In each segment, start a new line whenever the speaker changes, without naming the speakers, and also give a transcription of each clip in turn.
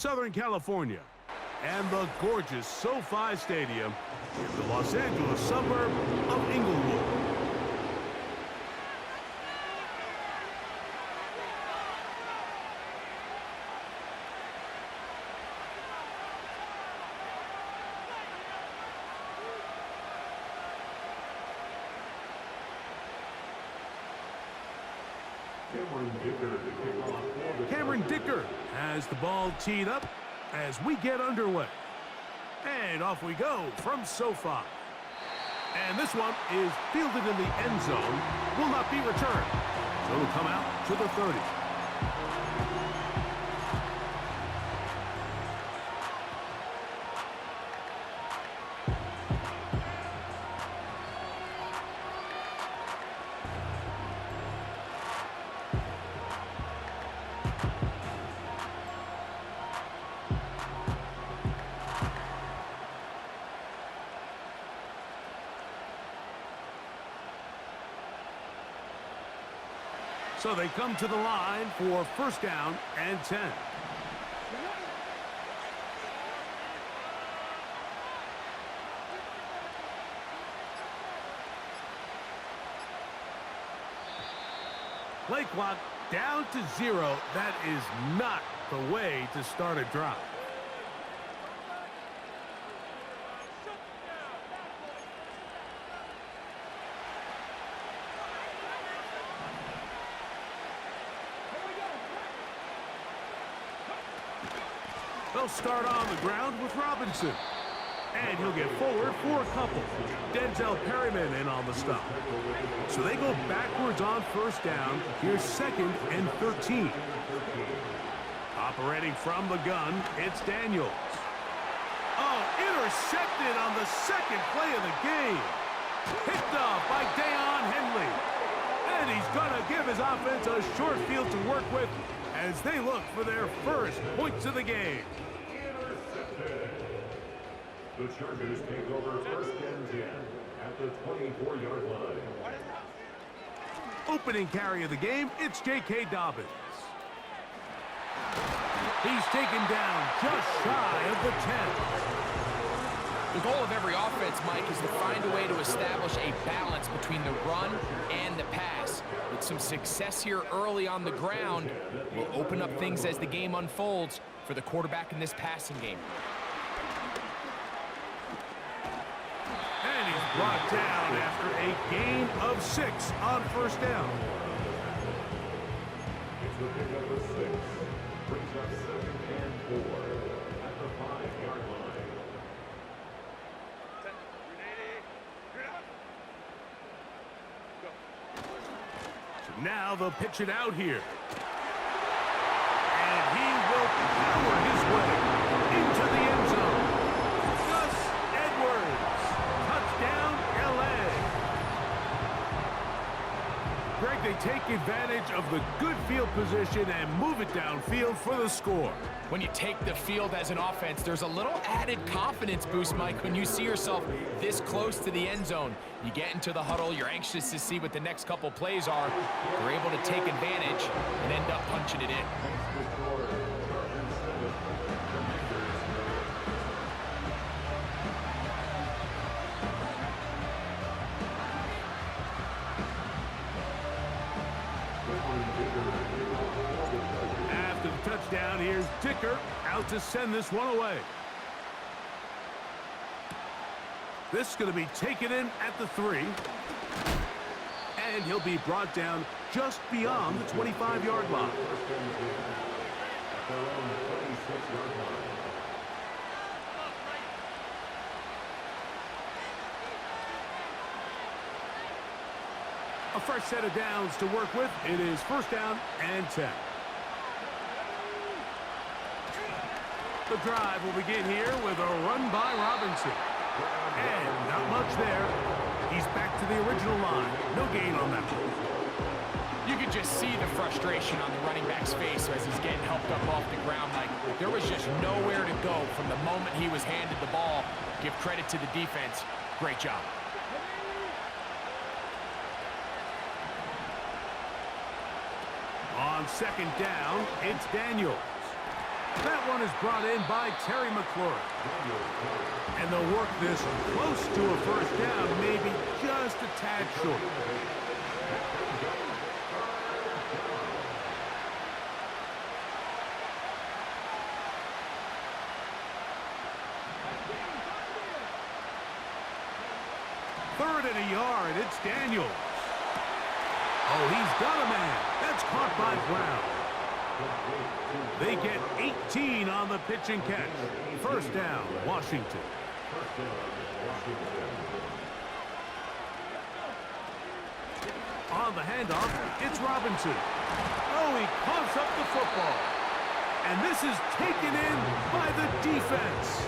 Southern California, and the gorgeous SoFi Stadium in the Los Angeles suburb of Inglewood. Cameron Dicker has the ball teed up as we get underway. And off we go from SoFi. And this one is fielded in the end zone, will not be returned. So it'll come out to the 30. So they come to the line for first down and 10. Play clock down to 0. That is not the way to start a drive. They'll start on the ground with Robinson. And he'll get forward for a couple. Denzel Perryman in on the stop. So they go backwards on first down. Here's 2nd and 13. Operating from the gun, it's Daniels. Oh, intercepted on the second play of the game. Picked off by Deion Henley. And he's going to give his offense a short field to work with as they look for their first points of the game.
The Chargers take over first and 10 at the 24-yard line.
Opening carry of the game, it's J.K. Dobbins. He's taken down just shy of the 10.
The goal of every offense, Mike, is to find a way to establish a balance between the run and the pass. With some success here early on the ground, will open up things as the game unfolds for the quarterback in this passing game.
And he's brought down after a gain of 6 on first down.
It's the pick up of 6. Brings up 2nd and 4 at the 5-yard line.
So now they'll pitch it out here. And he will power his way into the end zone. Gus Edwards. Touchdown, LA. Greg, they take advantage of the good field position and move it downfield for the score.
When you take the field as an offense, there's a little added confidence boost, Mike, when you see yourself this close to the end zone. You get into the huddle, you're anxious to see what the next couple plays are. You're able to take advantage and end up punching it in.
After the touchdown, here's Dicker out to send this one away. This is going to be taken in at the 3. And he'll be brought down just beyond the 25-yard line. A fresh set of downs to work with. It is first down and 10. The drive will begin here with a run by Robinson. And not much there. He's back to the original line. No gain on that one.
You could just see the frustration on the running back's face as he's getting helped up off the ground. Like, there was just nowhere to go from the moment he was handed the ball. Give credit to the defense. Great job.
On second down, it's Daniels. That one is brought in by Terry McLaurin. And they'll work this close to a first down, maybe just a tad short. Third and a yard, it's Daniels. Oh, he's got a man. That's caught by Brown. They get 18 on the pitch and catch. First down, Washington. On the handoff, it's Robinson. Oh, he coughs up the football. And this is taken in by the defense.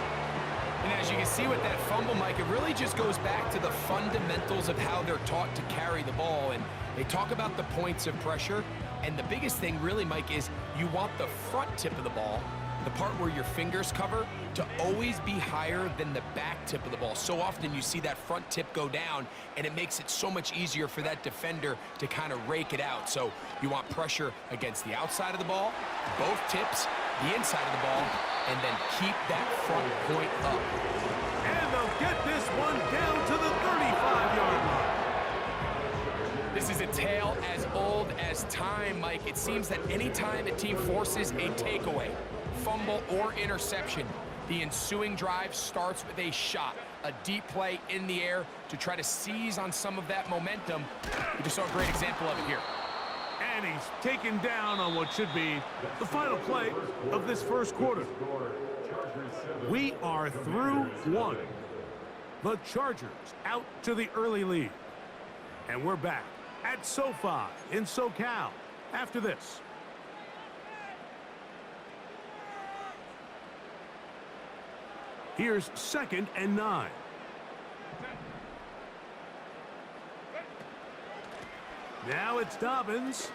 And as you can see with that fumble, Mike, it really just goes back to the fundamentals of how they're taught to carry the ball. And they talk about the points of pressure. And the biggest thing really, Mike, is you want the front tip of the ball, the part where your fingers cover, to always be higher than the back tip of the ball. So often you see that front tip go down, and it makes it so much easier for that defender to kind of rake it out. So you want pressure against the outside of the ball, both tips, the inside of the ball, and then keep that front point up.
And they'll get this one down to the 35-yard line.
This is a tale as old as time, Mike. It seems that any time a team forces a takeaway, fumble, or interception, the ensuing drive starts with a shot, a deep play in the air to try to seize on some of that momentum. We just saw a great example of it here.
And he's taken down on what should be the final play of this first quarter. We are through one. The Chargers out to the early lead. And we're back at SoFi in SoCal after this. Here's 2nd and 9. Now it's Dobbins.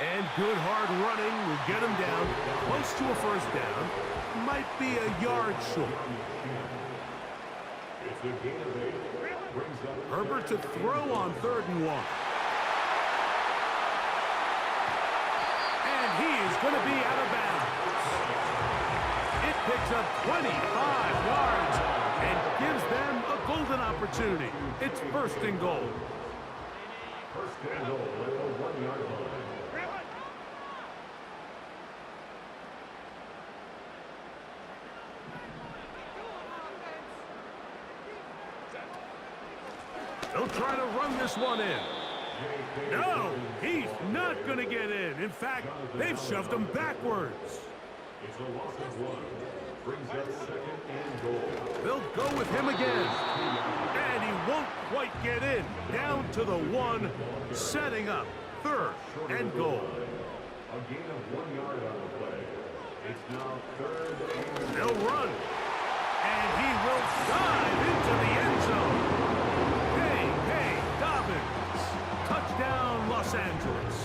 And good hard running will get him down close to a first down. Might be a yard short. Herbert to throw on 3rd and 1. And he is going to be out of bounds. It picks up 25 yards and gives them a golden opportunity. It's 1st and goal.
1st and goal at the 1-yard line.
They'll try to run this one in. No, he's not going to get in. In fact, they've shoved him backwards.
It's a loss of 1. Brings up 2nd and goal.
They'll go with him again. And he won't quite get in. Down to the 1, setting up 3rd and goal.
A gain of 1 yard on the play. It's now 3rd and
they'll run. And he will dive into the end zone. Hey, Dobbins. Touchdown, Los Angeles.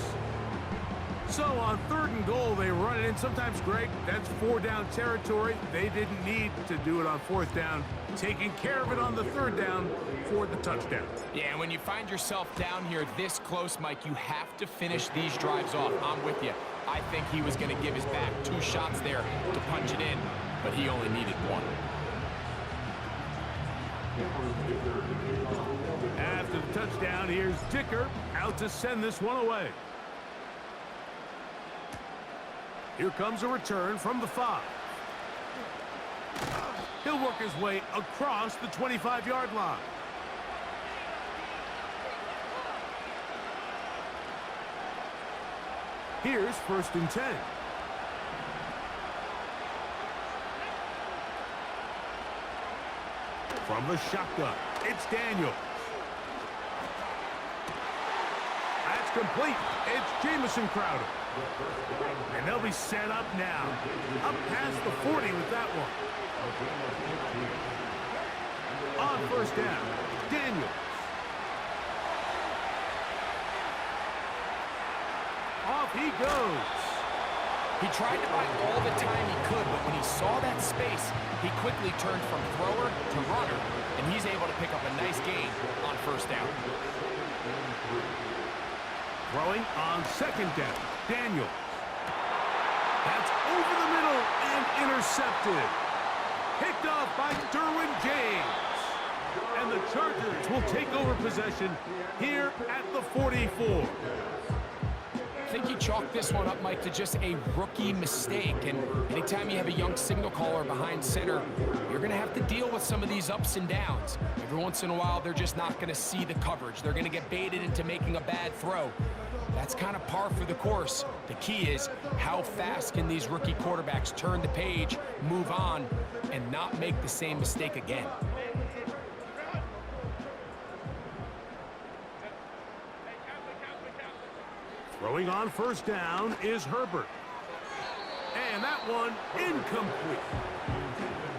So on 3rd and goal, they run it in. Sometimes, Greg, that's 4-down territory. They didn't need to do it on 4th down. Taking care of it on the 3rd down for the touchdown.
Yeah, and when you find yourself down here this close, Mike, you have to finish these drives off. I'm with you. I think he was going to give his back 2 shots there to punch it in, but he only needed 1.
After the touchdown, here's Dicker out to send this one away. Here comes a return from the 5. He'll work his way across the 25-yard line. Here's 1st and 10. From the shotgun, it's Daniels. That's complete. It's Jamison Crowder. And they'll be set up now. Up past the 40 with that one. On 1st down, Daniels. Off he goes.
He tried to buy all the time he could, but when he saw that space, he quickly turned from thrower to runner, and he's able to pick up a nice gain on 1st down.
Throwing on 2nd down, Daniels. That's over the middle and intercepted. Picked off by Derwin James. And the Chargers will take over possession here at the 44.
I think you chalk this one up, Mike, to just a rookie mistake. And anytime you have a young signal caller behind center, you're going to have to deal with some of these ups and downs. Every once in a while, they're just not going to see the coverage. They're going to get baited into making a bad throw. That's kind of par for the course. The key is how fast can these rookie quarterbacks turn the page, move on, and not make the same mistake again.
Throwing on first down is Herbert. And that one incomplete.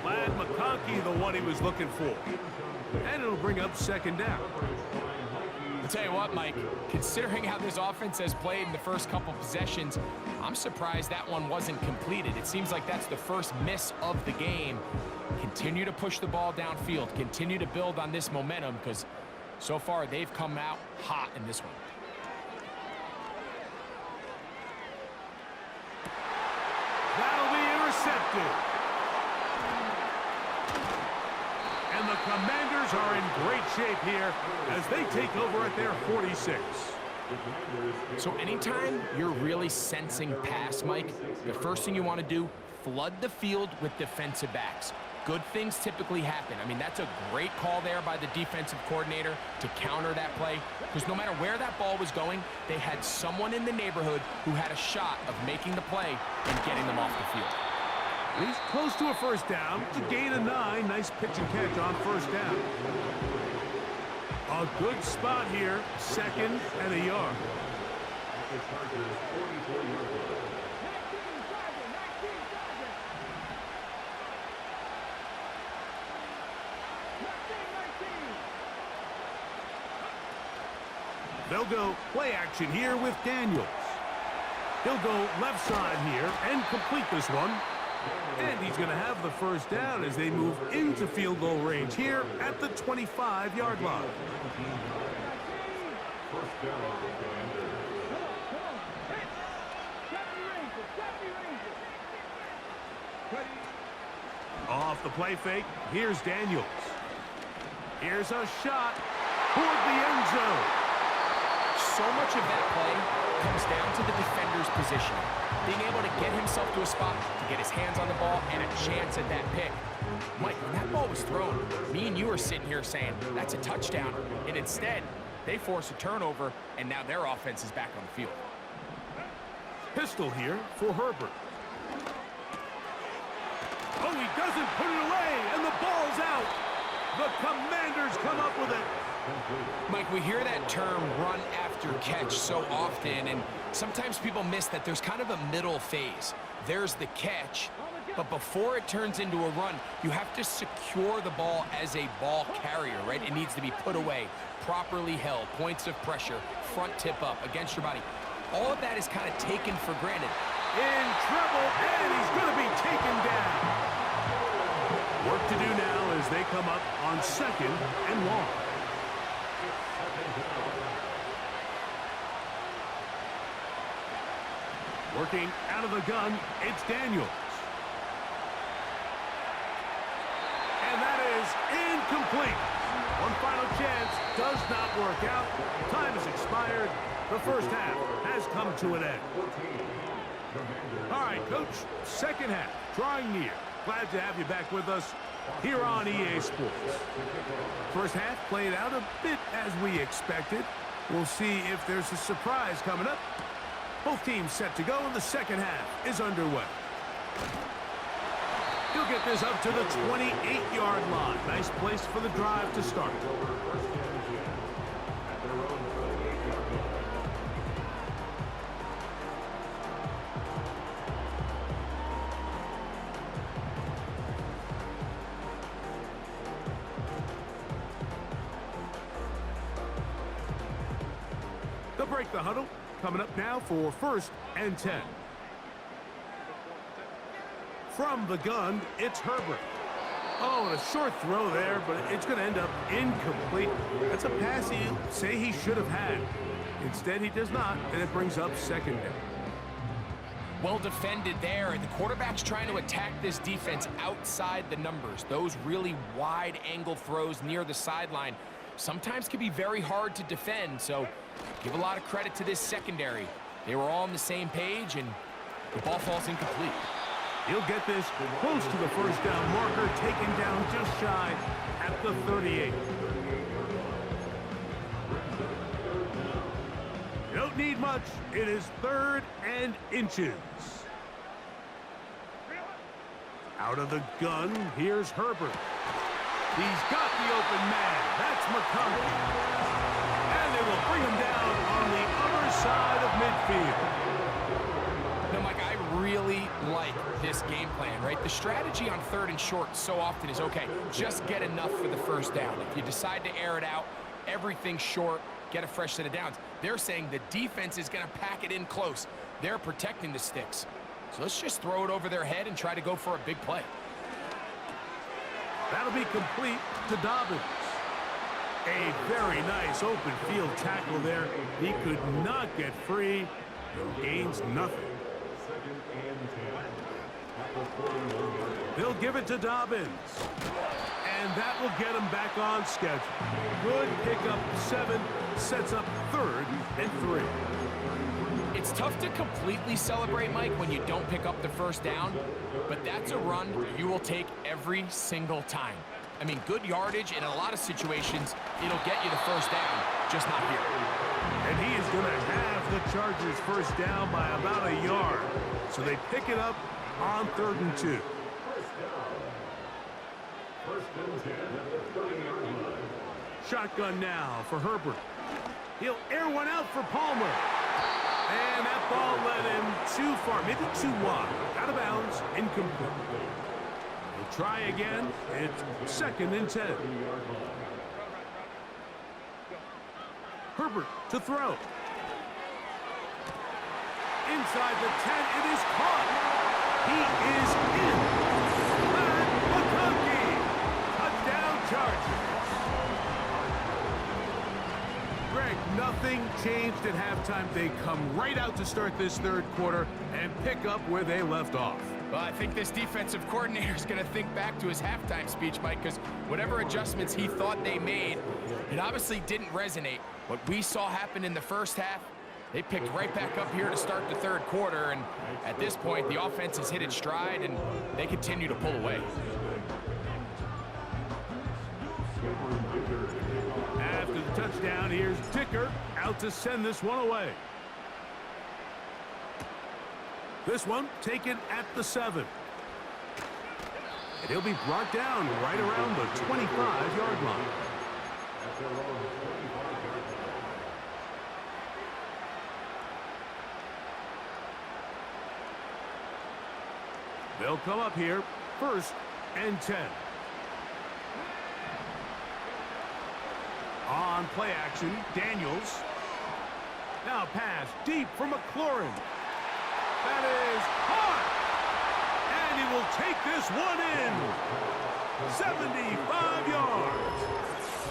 Glad McConkey the one he was looking for. And it'll bring up second down.
I'll tell you what, Mike, considering how this offense has played in the first couple possessions, I'm surprised that one wasn't completed. It seems like that's the first miss of the game. Continue to push the ball downfield. Continue to build on this momentum because so far they've come out hot in this one.
That'll be intercepted. And the Commanders are in great shape here as they take over at their 46.
So anytime you're really sensing pass, Mike, the first thing you want to do, flood the field with defensive backs. Good things typically happen. I mean, that's a great call there by the defensive coordinator to counter that play, because no matter where that ball was going, they had someone in the neighborhood who had a shot of making the play and getting them off the field.
He's close to a first down. It's a gain of 9. Nice pitch and catch on first down. A good spot here. Second and a yard. They'll go play action here with Daniels. He'll go left side here and complete this one. And he's going to have the first down as they move into field goal range here at the 25-yard line. Off the play fake, here's Daniels. Here's a shot toward the end zone.
So much of that play comes down to the defender's positioning. Being able to get himself to a spot, to get his hands on the ball, and a chance at that pick. Mike, when that ball was thrown, me and you were sitting here saying, that's a touchdown. And instead, they force a turnover, and now their offense is back on the field.
Pistol here for Herbert. Oh, he doesn't put it away, and the ball's out. The Commanders come up with it.
Mike, we hear that term run after catch so often, and sometimes people miss that there's kind of a middle phase. There's the catch, but before it turns into a run, you have to secure the ball as a ball carrier, right? It needs to be put away, properly held, points of pressure, front tip up against your body. All of that is kind of taken for granted.
In trouble, and he's going to be taken down. Work to do now as they come up on second and long. Working out of the gun, it's Daniels. And that is incomplete. One final chance does not work out. Time has expired. The first half has come to an end. All right, Coach, second half drawing near. Glad to have you back with us here on EA Sports. First half played out a bit as we expected. We'll see if there's a surprise coming up. Both teams set to go, and the second half is underway. He'll get this up to the 28-yard line. Nice place for the drive to start. They'll break the huddle. Coming up now for first and 10. From the gun, it's Herbert. Oh, and a short throw there, but it's going to end up incomplete. That's a pass you say he should have had. Instead, he does not, and it brings up second down.
Well defended there, and the quarterback's trying to attack this defense outside the numbers. Those really wide angle throws near the sideline sometimes can be very hard to defend, so give a lot of credit to this secondary. They were all on the same page, and the ball falls incomplete.
He'll get this close to the first down marker, taken down just shy at the 38. You don't need much. It is 3rd and inches. Out of the gun, here's Herbert. He's got the open man. That's McConkey. And they will bring him down on the other side of midfield.
No, Mike, I really like this game plan, right? The strategy on 3rd and short so often is, okay, just get enough for the first down. If you decide to air it out, everything short, get a fresh set of downs. They're saying the defense is going to pack it in close. They're protecting the sticks. So let's just throw it over their head and try to go for a big play.
That'll be complete to Dobbins. A very nice open field tackle there. He could not get free and gains nothing. They'll give it to Dobbins. And that will get him back on schedule. Good pickup, 7, sets up 3rd and 3.
It's tough to completely celebrate, Mike, when you don't pick up the first down, but that's a run you will take every single time. I mean, good yardage, and in a lot of situations, it'll get you the first down, just not here.
And he is going to have the Chargers first down by about a yard. So they pick it up on 3rd and 2. Shotgun now for Herbert. He'll air one out for Palmer. And that ball led him too far, maybe too wide. Out of bounds, incomplete. He'll try again. It's 2nd and 10. Herbert to throw. Inside the 10, it is caught. He is in. And McConkey. Touchdown Chargers. Greg, nothing changed at halftime. They come right out to start this 3rd quarter and pick up where they left off.
Well, I think this defensive coordinator is going to think back to his halftime speech, Mike, because whatever adjustments he thought they made, it obviously didn't resonate. What we saw happen in the first half, they picked right back up here to start the 3rd quarter, and at this point, the offense has hit its stride, and they continue to pull away.
After the touchdown, here's Dicker out to send this one away. This one taken at the 7. And he'll be brought down right around the 25-yard line. They'll come up here, 1st and 10. On play action, Daniels. Now pass deep for McLaurin. That is caught. And he will take this one in. 75 yards.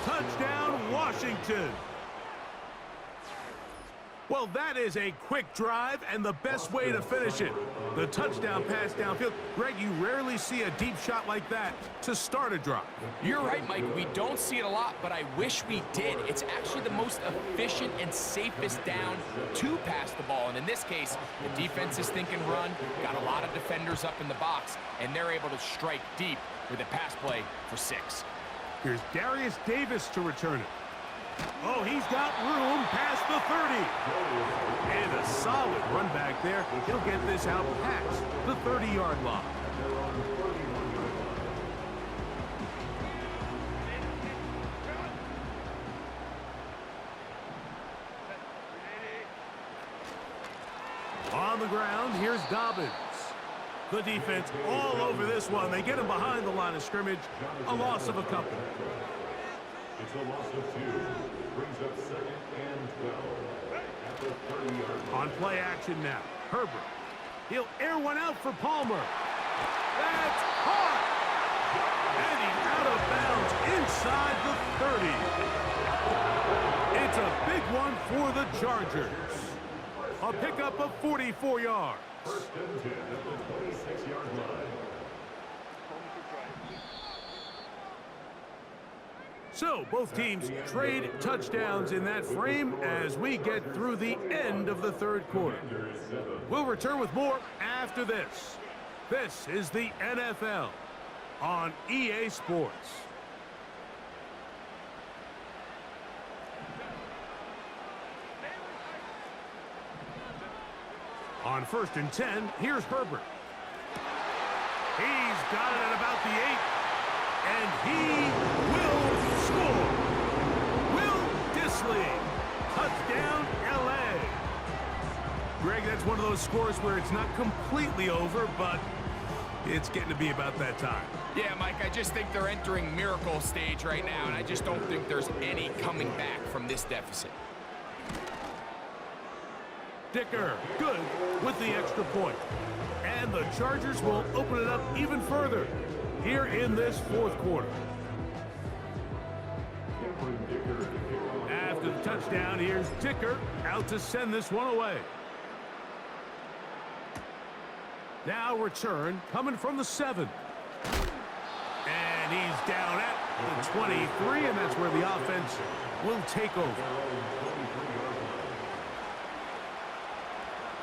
Touchdown, Washington. Well, that is a quick drive and the best way to finish it. The touchdown pass downfield. Greg, you rarely see a deep shot like that to start a drive.
You're right, Mike. We don't see it a lot, but I wish we did. It's actually the most efficient and safest down to pass the ball. And in this case, the defense is thinking run, got a lot of defenders up in the box, and they're able to strike deep with a pass play for 6.
Here's Darius Davis to return it. Oh, he's got room past the 30. And a solid run back there. He'll get this out past the 30-yard line. On the ground, here's Dobbins. The defense all over this one. They get him behind the line of scrimmage. A loss of a couple.
It's a loss of 2. Brings up 2nd and 12. At the 30-yard line.
On play action now. Herbert. He'll air one out for Palmer. That's caught. And he's out of bounds inside the 30. It's a big one for the Chargers. A pickup of 44 yards.
First and 10 at the 26-yard line.
So, both teams trade touchdowns in that frame as we get through the end of the third quarter. We'll return with more after this. This is the NFL on EA Sports. On first and 10, here's Herbert. He's got it at about the 8, and he will score. Will Dissly, touchdown LA. Greg, that's one of those scores where it's not completely over, but it's getting to be about that time.
Yeah, Mike, I just think they're entering miracle stage right now, and I just don't think there's any coming back from this deficit.
Dicker, good with the extra point. And the Chargers will open it up even further here in this fourth quarter. After the touchdown, here's Dicker out to send this one away. Now return coming from the 7. And he's down at the 23, and that's where the offense will take over.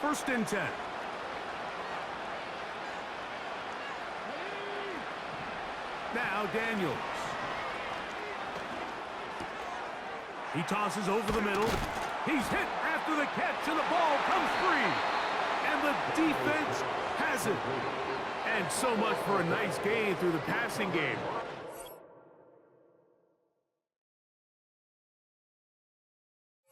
First and 10. Now Daniels. He tosses over the middle. He's hit after the catch, and the ball comes free. And the defense has it. And so much for a nice gain through the passing game.